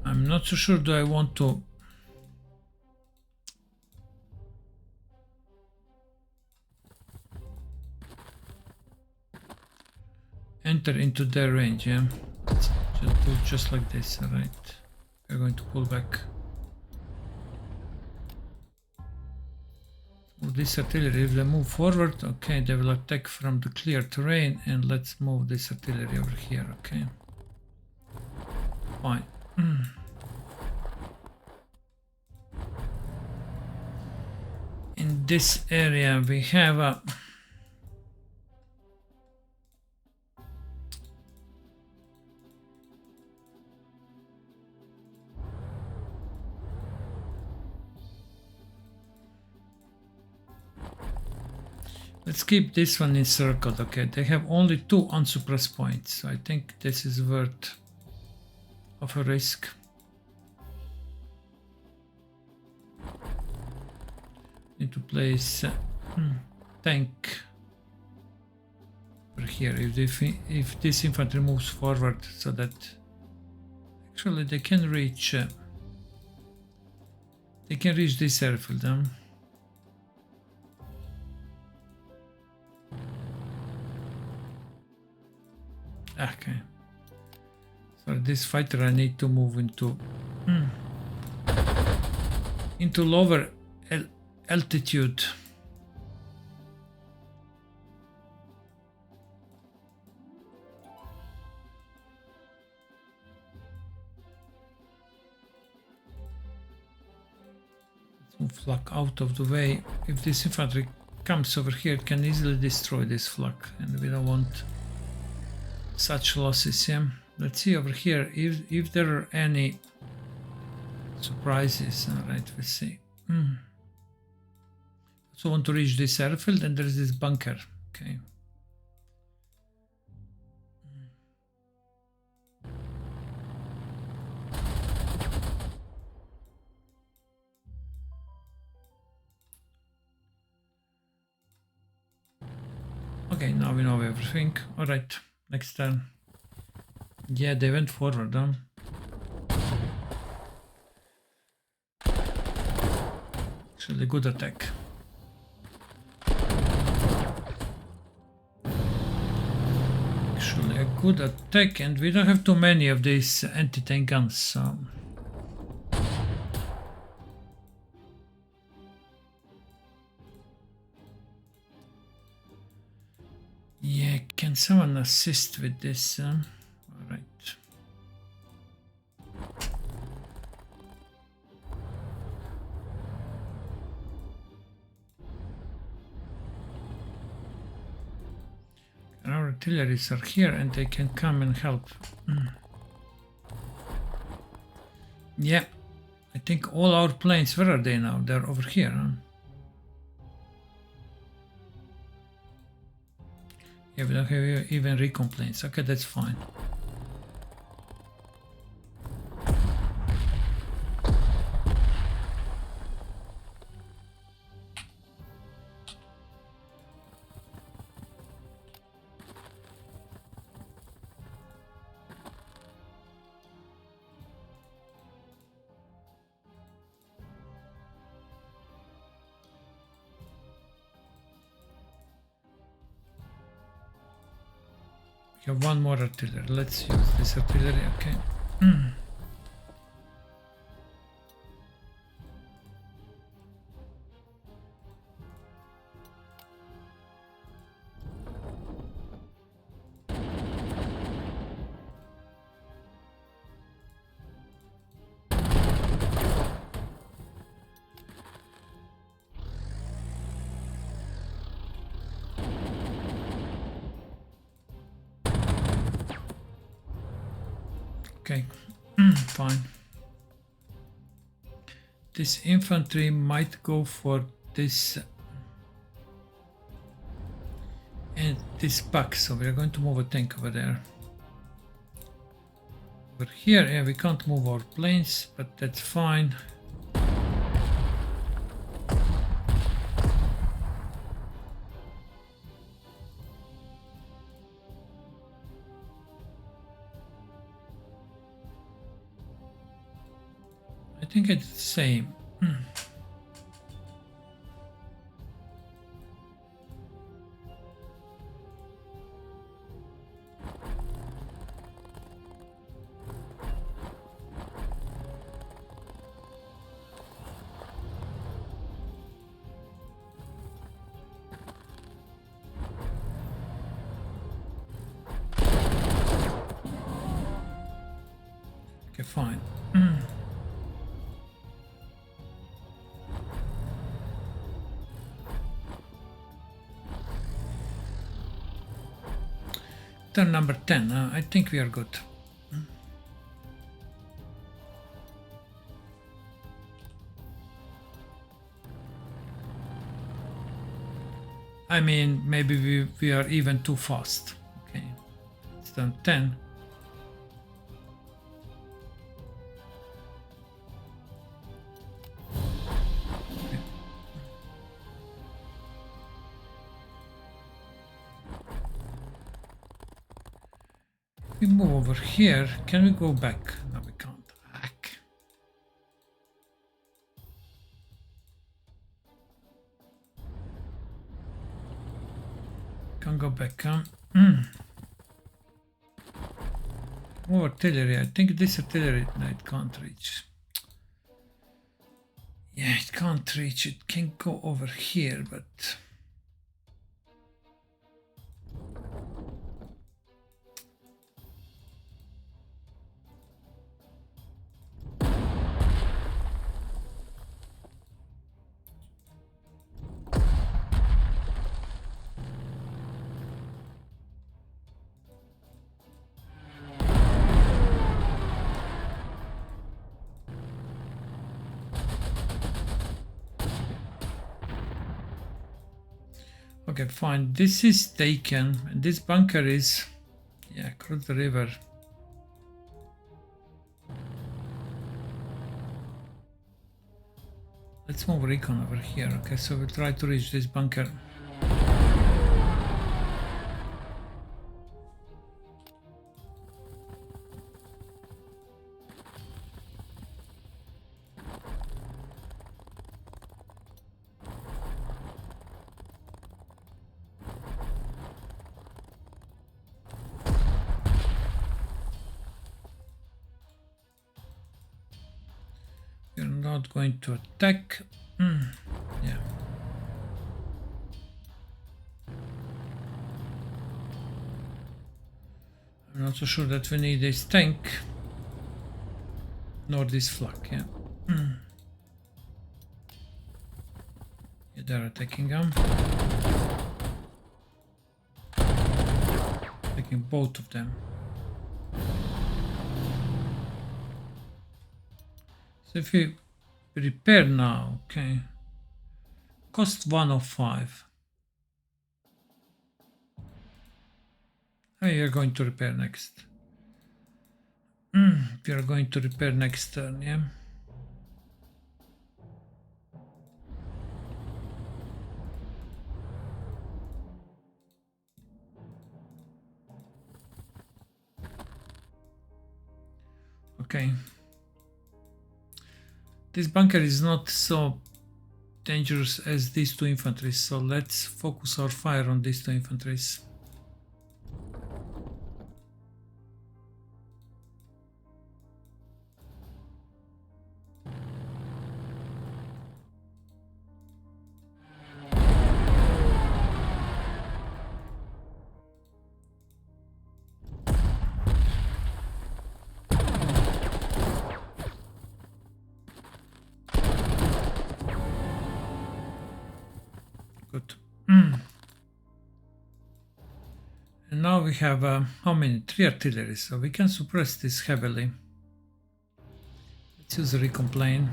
I'm not so sure do I want to enter into their range, yeah? Let's just do just like this, alright. We're going to pull back. Move this artillery, if they move forward, okay, they will attack from the clear terrain, and let's move this artillery over here, okay? Fine. In this area we have a let's keep this one encircled, okay? They have only 2 unsuppressed points, so I think this is worth of a risk. Need to place tank over here if this infantry moves forward, so that actually they can reach this airfield. Okay. So this fighter I need to move into lower altitude. Let's move flak out of the way. If this infantry comes over here, it can easily destroy this flak, and we don't want such losses. Yeah. Let's see over here if there are any surprises. All right, we'll see. So I want to reach this airfield, and there is this bunker. Okay. Okay, now we know everything. All right, next turn. Yeah, they went forward, huh? Actually, good attack. Actually, a good attack, and we don't have too many of these anti-tank guns, so... Yeah, can someone assist with this? Alright. artilleries are here and they can come and help. Yeah, I think all our planes, where are they now? They're over here, huh? Yeah, we don't have even recon planes. Okay, that's fine. We have one more artillery. Let's use this artillery. Okay. Okay, fine. This infantry might go for this and this back, so we are going to move a tank over there. Over here, yeah, we can't move our planes, but that's fine. I think it's the same. Okay, fine. Turn number 10, I think we are good. I mean, maybe we are even too fast. Okay, it's turn 10. We move over here. Can we go back? No, we can't. Back. Can't go back, huh? More artillery. I think this artillery, no, it can't reach. Yeah, it can't reach. It can go over here, but okay, fine. This is taken, and this bunker is, yeah, across the river. Let's move recon over here. Okay, so we'll try to reach this bunker. We're not going to attack. Yeah. I'm not so sure that we need this tank nor this flak. Yeah. Yeah, they're attacking them. attacking both of them. So if we repair now, okay, cost 105. We are going to repair next. We are going to repair next turn, yeah. Okay. This bunker is not so dangerous as these two infantries, so let's focus our fire on these two infantries. Good. And now we have how many? 3 artillery, so we can suppress this heavily. Let's use a recon plane.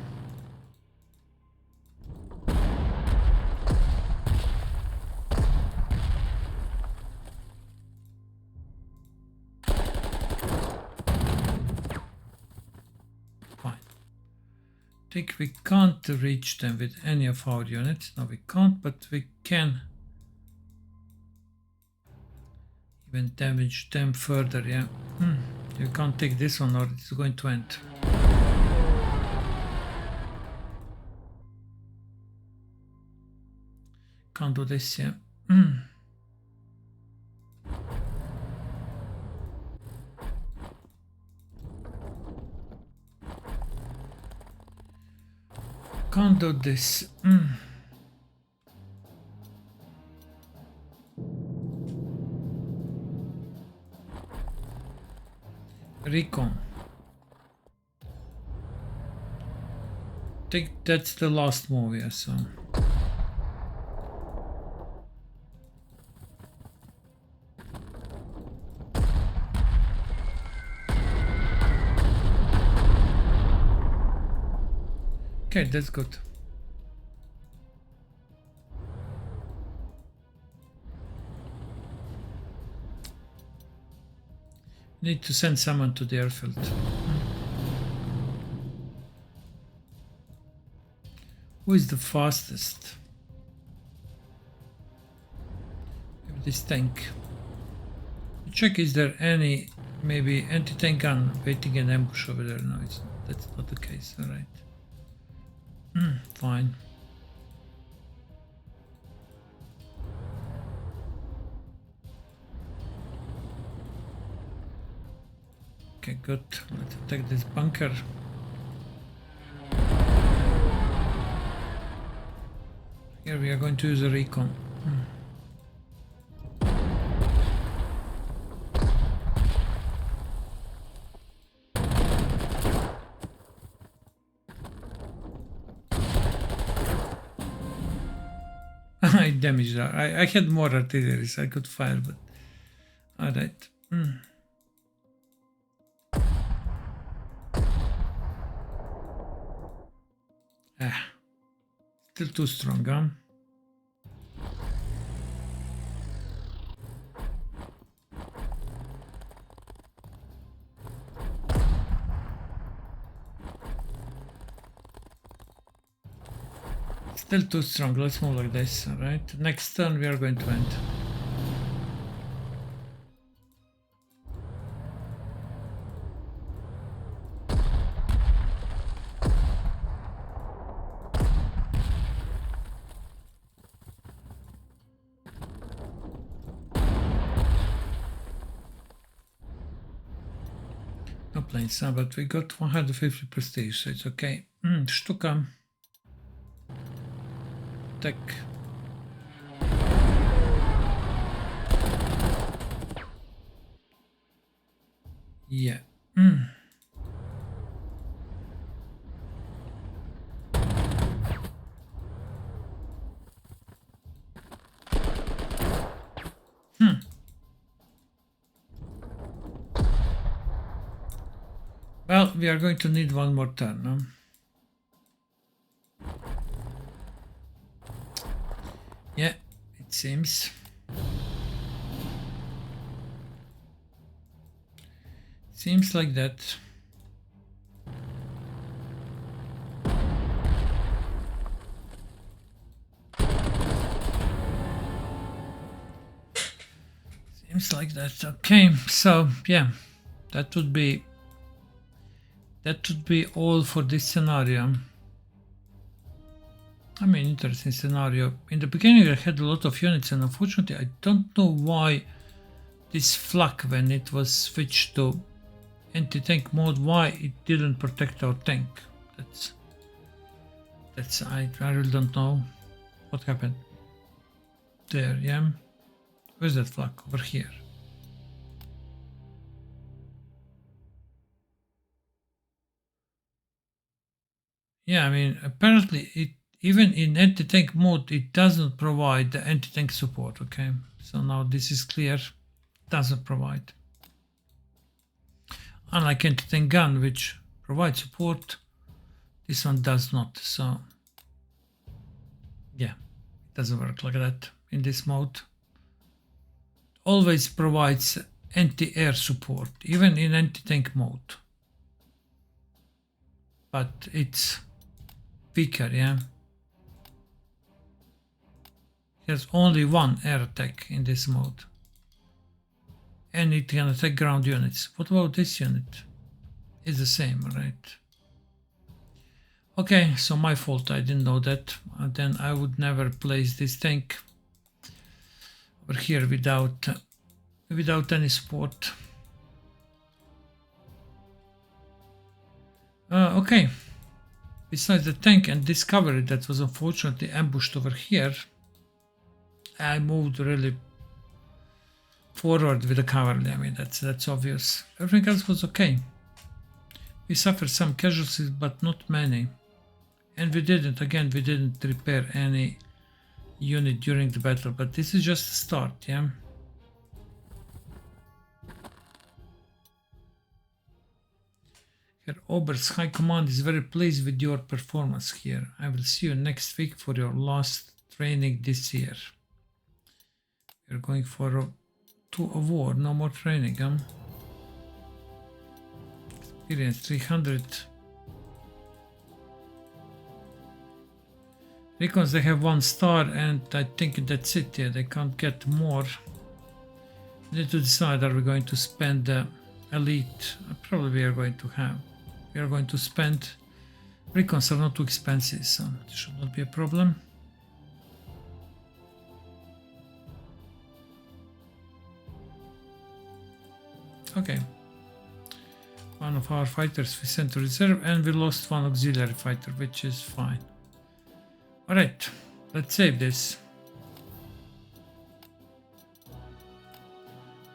Fine. I think we can't reach them with any of our units. No, we can't, but we can even damage them further, yeah. You can't take this one or it's going to end. Can't do this, yeah. Can't do this. Recon. I think that's the last move, yeah, so. Okay, that's good. Need to send someone to the airfield. Who is the fastest? Maybe this tank. Check, is there any maybe anti-tank gun waiting in ambush over there? No, it's not. That's not the case. All right. Fine. Okay, good. Let's attack this bunker. Here we are going to use a recon. I damaged her. I had more artillery, so I could fire, but alright. Still too strong, huh? Still too strong. Let's move like this, alright? Next turn we are going to end. No planes, but we got 150 prestige, so it's okay. Sztuka. Tak. Yeah. we are going to need one more turn, no? Yeah, it seems. Seems like that. Seems like that. Okay, so yeah, that would be all for this scenario. I mean, interesting scenario. In the beginning I had a lot of units, and unfortunately I don't know why this flak, when it was switched to anti-tank mode, why it didn't protect our tank. That's I really don't know what happened there. Yeah, where's that flak? Over here. Yeah, I mean, apparently it, even in anti-tank mode, it doesn't provide the anti-tank support. Okay, so now this is clear. Doesn't provide. Unlike anti-tank gun, which provides support, this one does not. So yeah, it doesn't work like that in this mode. Always provides anti-air support, even in anti-tank mode. But it's weaker, yeah. There's only one air attack in this mode. And it can attack ground units. What about this unit? It's the same, right? Okay, so my fault, I didn't know that. And then I would never place this tank over here without any support. Okay. Besides the tank and discovery that was unfortunately ambushed over here, I moved really forward with the cavalry. I mean, that's obvious. Everything else was okay. We suffered some casualties, but not many. And we didn't repair any unit during the battle, but this is just a start, yeah? Herr Oberst, High Command is very pleased with your performance here. I will see you next week for your last training this year. We're going to a war, no more training, huh? Experience 300. Recons, they have 1 star, and I think that's it. Yeah, they can't get more. We need to decide, are we going to spend elite? Probably we are going to spend. Recons are not too expensive, so it should not be a problem. Okay. One of our fighters we sent to reserve, and we lost 1 auxiliary fighter, which is fine. Alright, let's save this.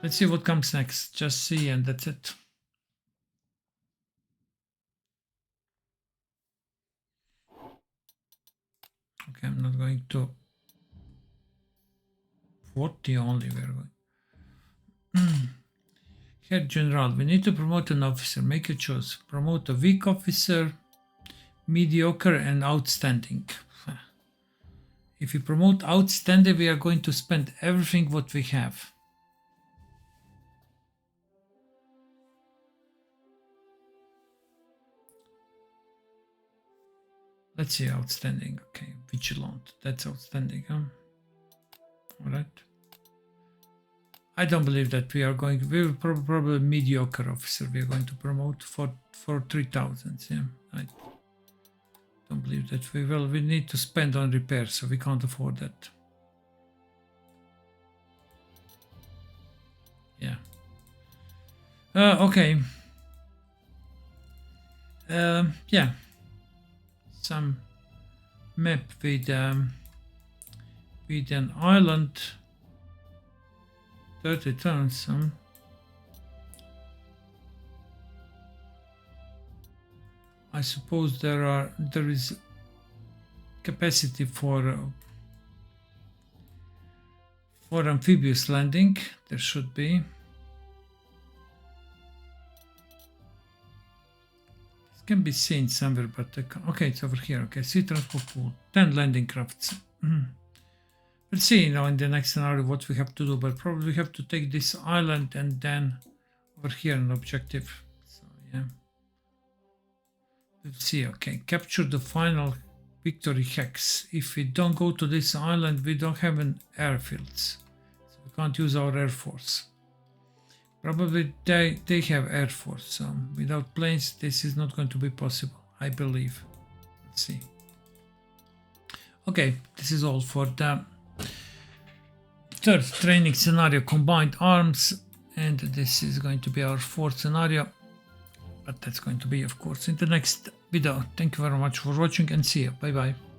Let's see what comes next. Just see, and that's it. Okay, I'm not going to 40 only. We're going. Herr General, we need to promote an officer. Make a choice. Promote a weak officer, mediocre, and outstanding. If we promote outstanding, we are going to spend everything what we have. Let's see, outstanding. Okay, vigilant. That's outstanding, huh? Alright. I don't believe that we will probably mediocre officer we are going to promote for 3,000. Yeah, I don't believe that we will. We need to spend on repairs, so we can't afford that. Yeah. Okay. Yeah. Some map with an island. 30 turns. I suppose there is capacity for amphibious landing. There should be. It can be seen somewhere, but okay, it's over here. Okay, sea transport pool, 10 landing crafts. We'll see now in the next scenario what we have to do, but probably we have to take this island and then over here an objective. So yeah, we'll see. Okay, capture the final victory hex. If we don't go to this island, we don't have an airfields, so we can't use our air force. Probably they have air force, so without planes this is not going to be possible, I believe. Let's see. Okay, this is all for the third training scenario, combined arms, and this is going to be our fourth scenario, but that's going to be of course in the next video. Thank you very much for watching and see you. Bye bye.